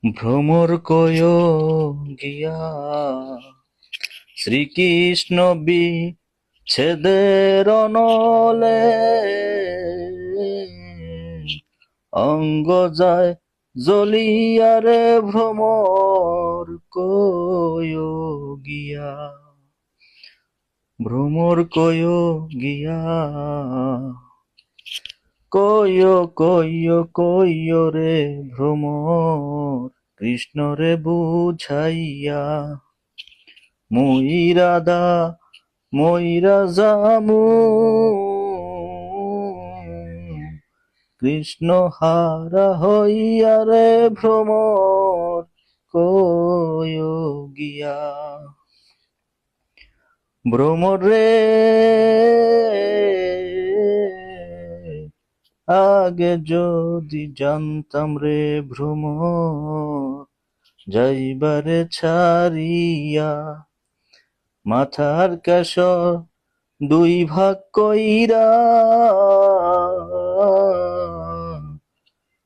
ভ্রমর কয় গিয়া শ্রীকৃষ্ণ বিচ্ছেদের অনলে অঙ্গ যায় জ্বলিয়া রে ভ্রমর কয় গিয়া ভ্রমর কয় গিয়া কয় রে ভ্রমর কৃষ্ণ রে বুঝাইয়া ময়রা জামু কৃষ্ণ হারা হইয়া রে ভ্রমর কয় গিয়া ভ্রমর রে আগে যদি জানতাম রে ভ্রমর যাইবারে ছাড়িয়া মাথার কেশর দুই ভাগ কইরা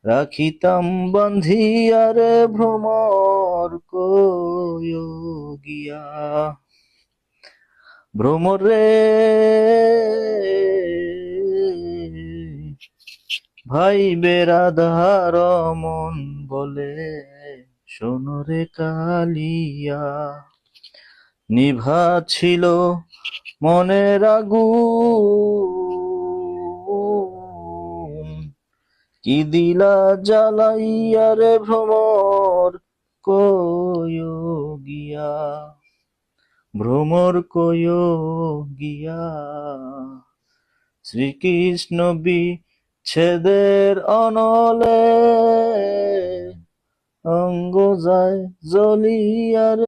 রাখিতাম বান্ধিয়া রে ভ্রমর কয় গিয়া ভ্রমর রে ভাই বেরাধার মন বলে সোনরে কালিয়া নিভা ছিল মনের আগুন কি দিলা জ্বালাইয়া রে ভ্রমর কয় গিয়া ভ্রমর কয় গিয়া শ্রীকৃষ্ণ বিচ্ছেদের অনলে অঙ্গ যায় জ্বলিয়া রে